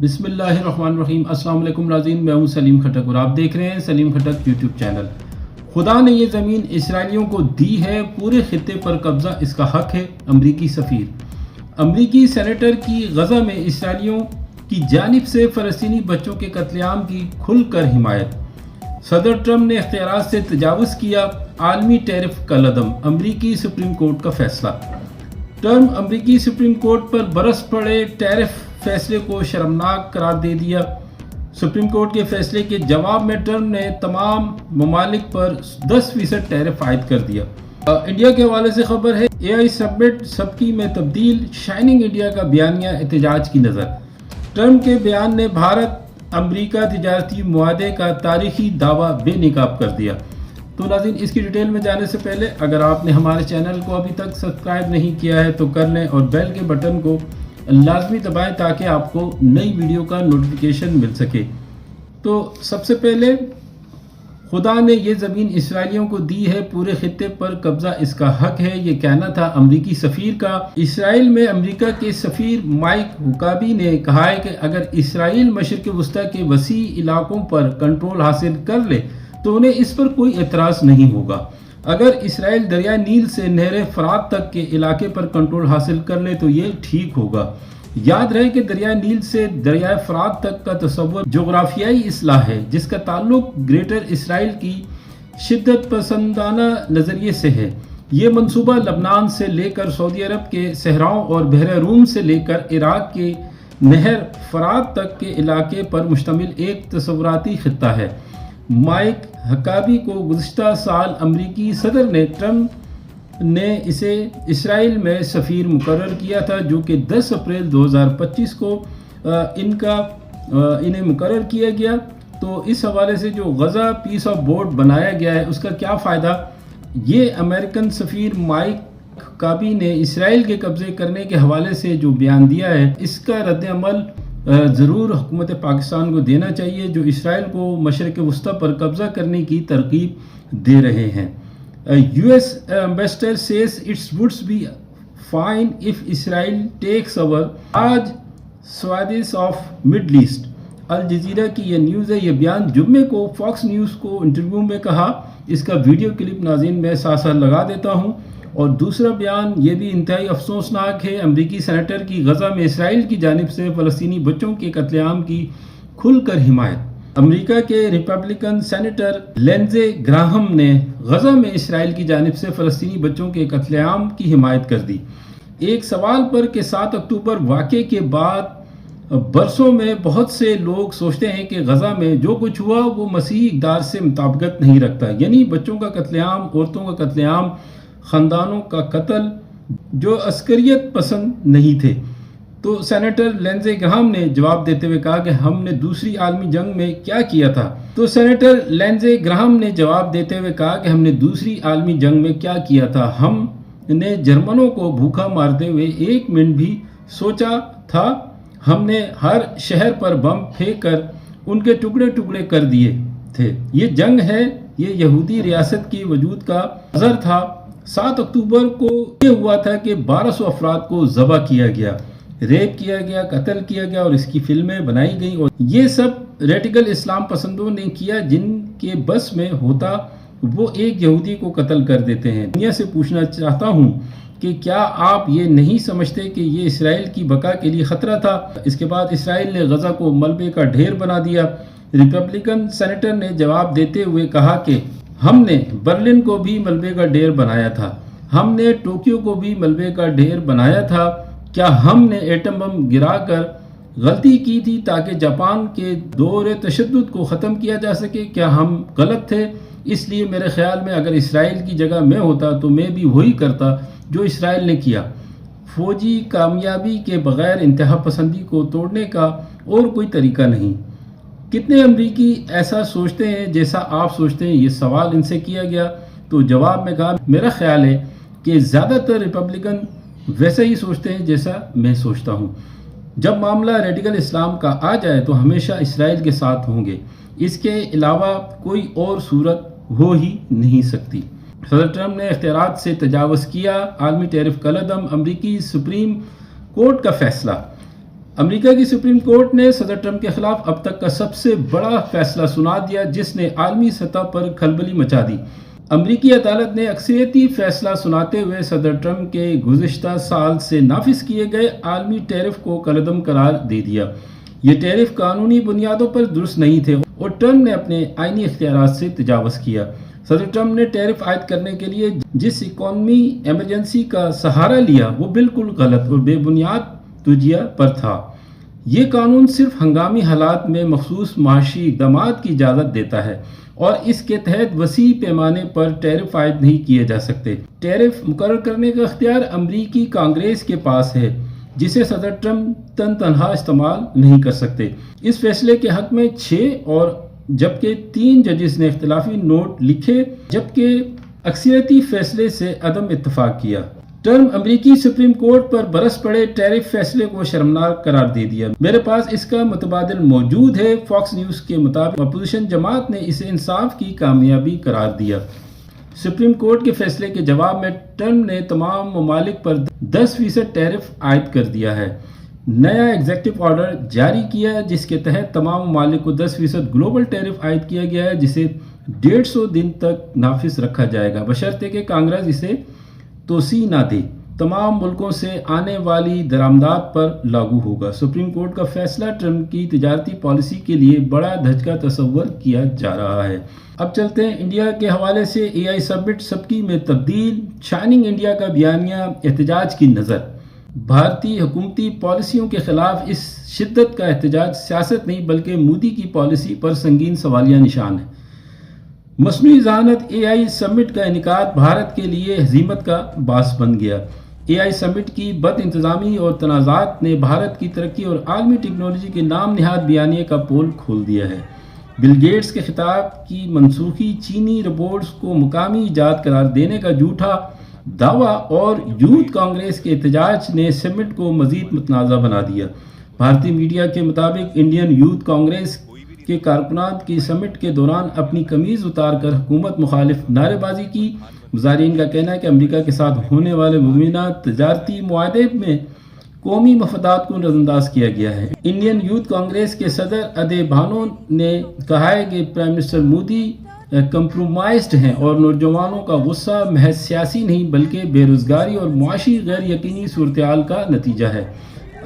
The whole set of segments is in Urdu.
بسم اللہ الرحمن الرحیم۔ السلام علیکم ناظرین، میں ہوں سلیم کھٹک اور آپ دیکھ رہے ہیں سلیم کھٹک یوٹیوب چینل۔ خدا نے یہ زمین اسرائیلیوں کو دی ہے، پورے خطے پر قبضہ اس کا حق ہے۔ امریکی سفیر۔ امریکی سینیٹر کی غزہ میں اسرائیلیوں کی جانب سے فلسطینی بچوں کے قتل عام کی کھل کر حمایت۔ صدر ٹرمپ نے اختیارات سے تجاوز کیا، عالمی ٹیرف کا لدم، امریکی سپریم کورٹ کا فیصلہ۔ ٹرمپ امریکی سپریم کورٹ پر برس پڑے ٹیرف فیصلے کو شرمناک قرار دے دیا۔ سپریم کورٹ کے فیصلے کے جواب میں ٹرمپ نے تمام ممالک پر 10% ٹیرف عائد کر دیا۔ انڈیا کے حوالے سے خبر ہے، AI سبمٹ سبکی میں تبدیل، شائننگ انڈیا کا بیانیہ احتجاج کی نظر۔ ٹرمپ کے بیان نے بھارت امریکہ تجارتی معاہدے کا تاریخی دعویٰ بے نقاب کر دیا۔ تو ناظرین، اس کی ڈیٹیل میں جانے سے پہلے اگر آپ نے ہمارے چینل کو ابھی تک سبسکرائب نہیں کیا ہے تو کر لیں اور بیل کے بٹن کو لازمی دبائیں تاکہ آپ کو نئی ویڈیو کا نوٹیفیکیشن مل سکے۔ تو سب سے پہلے، خدا نے یہ زمین اسرائیلیوں کو دی ہے، پورے خطے پر قبضہ اس کا حق ہے، یہ کہنا تھا امریکی سفیر کا۔ اسرائیل میں امریکہ کے سفیر مائک ہکابی نے کہا ہے کہ اگر اسرائیل مشرق وسطیٰ کے وسیع علاقوں پر کنٹرول حاصل کر لے تو انہیں اس پر کوئی اعتراض نہیں ہوگا۔ اگر اسرائیل دریائے نیل سے نہر فرات تک کے علاقے پر کنٹرول حاصل کر لے تو یہ ٹھیک ہوگا۔ یاد رہے کہ دریائے نیل سے دریائے فرات تک کا تصور جغرافیائی اصلاح ہے جس کا تعلق گریٹر اسرائیل کی شدت پسندانہ نظریے سے ہے۔ یہ منصوبہ لبنان سے لے کر سعودی عرب کے صحراؤں اور بحر روم سے لے کر عراق کے نہر فرات تک کے علاقے پر مشتمل ایک تصوراتی خطہ ہے۔ مائک ہکابی کو گزشتہ سال امریکی صدر نے ٹرمپ نے اسے اسرائیل میں سفیر مقرر کیا تھا، جو کہ 10 اپریل 2025 کو انہیں مقرر کیا گیا۔ تو اس حوالے سے جو غزہ پیس آف بورڈ بنایا گیا ہے اس کا کیا فائدہ؟ یہ امریکن سفیر مائک ہکابی نے اسرائیل کے قبضے کرنے کے حوالے سے جو بیان دیا ہے، اس کا رد عمل ضرور حکومت پاکستان کو دینا چاہیے، جو اسرائیل کو مشرق وسطیٰ پر قبضہ کرنے کی ترغیب دے رہے ہیں۔ US ambassador says it would be fine if Israel takes over large swathes of Middle East۔ Al Jazeera کی یہ نیوز ہے۔ یہ بیان جمعے کو فاکس نیوز کو انٹرویو میں کہا۔ اس کا ویڈیو کلپ ناظرین میں ساتھ ساتھ لگا دیتا ہوں۔ اور دوسرا بیان یہ بھی انتہائی افسوسناک ہے۔ امریکی سینیٹر کی غزہ میں اسرائیل کی جانب سے فلسطینی بچوں کے قتل عام کی کھل کر حمایت۔ امریکہ کے ریپبلکن سینیٹر لینزے گراہم نے غزہ میں اسرائیل کی جانب سے فلسطینی بچوں کے قتل عام کی حمایت کر دی۔ ایک سوال پر کہ 7 اکتوبر واقعے کے بعد برسوں میں بہت سے لوگ سوچتے ہیں کہ غزہ میں جو کچھ ہوا وہ مسیحی اقدار سے مطابقت نہیں رکھتا، یعنی بچوں کا قتل عام، عورتوں کا قتل عام، خاندانوں کا قتل جو عسکریت پسند نہیں تھے۔ تو سینیٹر لینزے گراہم نے جواب دیتے ہوئے کہا کہ ہم نے دوسری عالمی جنگ میں کیا کیا تھا؟ تو سینیٹر لینزے گراہم نے جواب دیتے ہوئے کہا کہ ہم نے دوسری عالمی جنگ میں کیا کیا تھا؟ ہم نے جرمنوں کو بھوکا مارتے ہوئے 1 منٹ بھی سوچا تھا؟ ہم نے ہر شہر پر بم پھینک کر ان کے ٹکڑے ٹکڑے کر دیے تھے۔ یہ جنگ ہے، یہ یہودی ریاست کی وجود کا ظہر تھا۔ 7 اکتوبر کو یہ ہوا تھا کہ 1200 افراد کو ذبح کیا گیا، ریپ کیا گیا، قتل کیا گیا اور اس کی فلمیں بنائی گئیں، اور یہ سب ریڈیکل اسلام پسندوں نے کیا جن کے بس میں ہوتا وہ ایک یہودی کو قتل کر دیتے ہیں۔ دنیا سے پوچھنا چاہتا ہوں کہ کیا آپ یہ نہیں سمجھتے کہ یہ اسرائیل کی بقا کے لیے خطرہ تھا؟ اس کے بعد اسرائیل نے غزہ کو ملبے کا ڈھیر بنا دیا۔ ریپبلکن سینیٹر نے جواب دیتے ہوئے کہا کہ ہم نے برلن کو بھی ملبے کا ڈھیر بنایا تھا، ہم نے ٹوکیو کو بھی ملبے کا ڈھیر بنایا تھا۔ کیا ہم نے ایٹم بم گرا کر غلطی کی تھی تاکہ جاپان کے دور تشدد کو ختم کیا جا سکے؟ کیا ہم غلط تھے؟ اس لیے میرے خیال میں اگر اسرائیل کی جگہ میں ہوتا تو میں بھی وہی کرتا جو اسرائیل نے کیا۔ فوجی کامیابی کے بغیر انتہا پسندی کو توڑنے کا اور کوئی طریقہ نہیں۔ کتنے امریکی ایسا سوچتے ہیں جیسا آپ سوچتے ہیں؟ یہ سوال ان سے کیا گیا تو جواب میں کہا میرا خیال ہے کہ زیادہ تر ریپبلکن ویسا ہی سوچتے ہیں جیسا میں سوچتا ہوں۔ جب معاملہ ریڈیکل اسلام کا آ جائے تو ہمیشہ اسرائیل کے ساتھ ہوں گے، اس کے علاوہ کوئی اور صورت ہو ہی نہیں سکتی۔ صدر ٹرمپ نے اختیارات سے تجاوز کیا، عالمی ٹیرف کا لدم، امریکی سپریم کورٹ کا فیصلہ۔ امریکہ کی سپریم کورٹ نے صدر ٹرمپ کے خلاف اب تک کا سب سے بڑا فیصلہ سنا دیا جس نے عالمی سطح پر کھلبلی مچا دی۔ امریکی عدالت نے اکثریتی فیصلہ سناتے ہوئے صدر ٹرمپ کے گزشتہ سال سے نافذ کیے گئے عالمی ٹیرف کو کالعدم قرار دے دیا۔ یہ ٹیرف قانونی بنیادوں پر درست نہیں تھے اور ٹرمپ نے اپنے آئینی اختیارات سے تجاوز کیا۔ صدر ٹرمپ نے ٹیرف عائد کرنے کے لیے جس اکانومی ایمرجنسی کا سہارا لیا وہ بالکل غلط اور بے بنیاد توجیہ پر تھا۔ یہ قانون صرف ہنگامی حالات میں مخصوص معاشی اقدامات کی اجازت دیتا ہے اور اس کے تحت وسیع پیمانے پر ٹیرف عائد نہیں کیے جا سکتے۔ ٹیرف مقرر کرنے کا اختیار امریکی کانگریس کے پاس ہے جسے صدر ٹرمپ تنہا استعمال نہیں کر سکتے۔ اس فیصلے کے حق میں 6 اور جبکہ 3 ججز نے اختلافی نوٹ لکھے جبکہ اکثریتی فیصلے سے عدم اتفاق کیا۔ ٹرمپ امریکی سپریم کورٹ پر برس پڑے ٹیرف فیصلے کو شرمناک قرار دے دیا۔ میرے پاس اس کا متبادل موجود ہے۔ فاکس نیوز کے مطابق اپوزیشن جماعت نے اسے انصاف کی کامیابی قرار دیا۔ سپریم کورٹ کے فیصلے کے جواب میں ٹرمپ نے تمام ممالک پر 10% ٹیرف عائد کر دیا ہے۔ نیا ایگزیکٹو آرڈر جاری کیا جس کے تحت تمام ممالک کو 10% گلوبل ٹیرف عائد کیا گیا ہے جسے 150 دن تک نافذ رکھا جائے گا بشرطے کہ کانگریس اسے توسیع نہ دے۔ تمام ملکوں سے آنے والی درآمدات پر لاگو ہوگا۔ سپریم کورٹ کا فیصلہ ٹرمپ کی تجارتی پالیسی کے لیے بڑا دھچکا تصور کیا جا رہا ہے۔ اب چلتے ہیں انڈیا کے حوالے سے۔ AI سمٹ سبکی میں تبدیل، شائننگ انڈیا کا بیانیہ، احتجاج کی نظر۔ بھارتی حکومتی پالیسیوں کے خلاف اس شدت کا احتجاج سیاست نہیں بلکہ مودی کی پالیسی پر سنگین سوالیہ نشان ہے۔ مصنوعی ذہانت AI سمٹ کا انعقاد بھارت کے لیے ہزیمت کا باعث بن گیا۔ AI سمٹ کی بد انتظامی اور تنازعات نے بھارت کی ترقی اور عالمی ٹیکنالوجی کے نام نہاد بیانیے کا پول کھول دیا ہے۔ بل گیٹس کے خطاب کی منسوخی، چینی روبوٹس کو مقامی ایجاد قرار دینے کا جھوٹا دعویٰ اور یوتھ کانگریس کے احتجاج نے سمٹ کو مزید متنازع بنا دیا۔ بھارتی میڈیا کے مطابق انڈین یوتھ کانگریس کے کارکنان کی سمٹ کے دوران اپنی قمیض اتار کر حکومت مخالف نعرے بازی کی۔ مظاہرین کا کہنا ہے کہ امریکہ کے ساتھ ہونے والے مبینہ تجارتی معاہدے میں قومی مفادات کو نظر انداز کیا گیا ہے۔ انڈین یوتھ کانگریس کے صدر ادے بھانو نے کہا ہے کہ پرائم منسٹر مودی کمپرومائزڈ ہیں اور نوجوانوں کا غصہ محض سیاسی نہیں بلکہ بے روزگاری اور معاشی غیر یقینی صورتحال کا نتیجہ ہے۔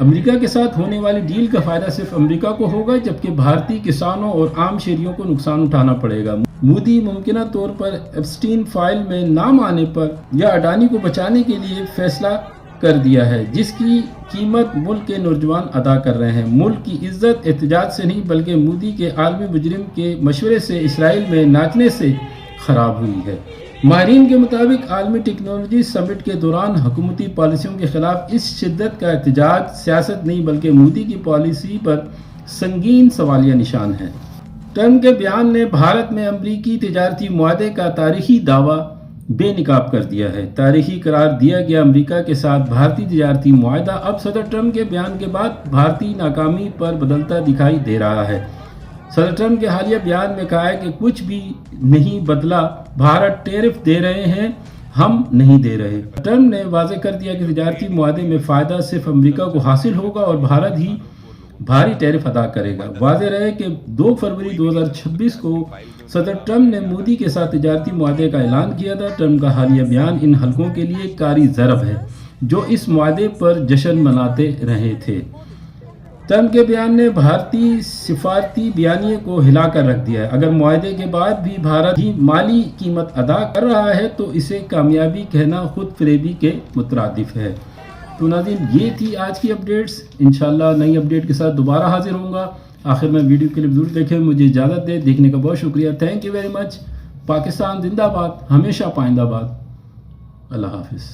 امریکہ کے ساتھ ہونے والی ڈیل کا فائدہ صرف امریکہ کو ہوگا جبکہ بھارتی کسانوں اور عام شہریوں کو نقصان اٹھانا پڑے گا۔ مودی ممکنہ طور پر ایپسٹین فائل میں نام آنے پر یا اڈانی کو بچانے کے لیے فیصلہ کر دیا ہے جس کی قیمت ملک کے نوجوان ادا کر رہے ہیں۔ ملک کی عزت احتجاج سے نہیں بلکہ مودی کے عالمی مجرم کے مشورے سے اسرائیل میں ناچنے سے خراب ہوئی ہے۔ ماہرین کے مطابق عالمی ٹیکنالوجی سمٹ کے دوران حکومتی پالیسیوں کے خلاف اس شدت کا احتجاج سیاست نہیں بلکہ مودی کی پالیسی پر سنگین سوالیہ نشان ہے۔ ٹرمپ کے بیان نے بھارت میں امریکی تجارتی معاہدے کا تاریخی دعویٰ بے نقاب کر دیا ہے۔ تاریخی قرار دیا گیا امریکہ کے ساتھ بھارتی تجارتی معاہدہ اب صدر ٹرمپ کے بیان کے بعد بھارتی ناکامی پر بدلتا دکھائی دے رہا ہے۔ صدر ٹرمپ کے حالیہ بیان میں کہا ہے کہ کچھ بھی نہیں بدلا، بھارت ٹیرف دے رہے ہیں، ہم نہیں دے رہے۔ ٹرمپ نے واضح کر دیا کہ تجارتی معاہدے میں فائدہ صرف امریکہ کو حاصل ہوگا اور بھارت ہی بھاری ٹیرف ادا کرے گا۔ واضح رہے کہ 2 فروری 2026 کو صدر ٹرمپ نے مودی کے ساتھ تجارتی معاہدے کا اعلان کیا تھا۔ ٹرمپ کا حالیہ بیان ان حلقوں کے لیے کاری ضرب ہے جو اس معاہدے پر جشن مناتے رہے تھے۔ ٹرمپ کے بیان نے بھارتی سفارتی بیانیے کو ہلا کر رکھ دیا ہے۔ اگر معاہدے کے بعد بھی بھارت ہی مالی قیمت ادا کر رہا ہے تو اسے کامیابی کہنا خود فریبی کے مترادف ہے۔ تو ناظرین یہ تھی آج کی اپڈیٹس، انشاءاللہ نئی اپڈیٹ کے ساتھ دوبارہ حاضر ہوں گا۔ آخر میں ویڈیو کلپ ضرور دیکھیں، مجھے اجازت دے، دیکھنے کا بہت شکریہ، thank you very much. Pakistan زندہ باد، ہمیشہ پائندہ باد۔ اللہ حافظ۔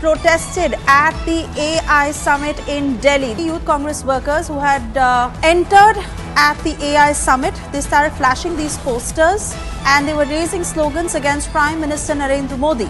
protested at the AI summit in Delhi. The Youth Congress workers who had entered at the AI summit, they started flashing these posters and they were raising slogans against Prime Minister Narendra Modi.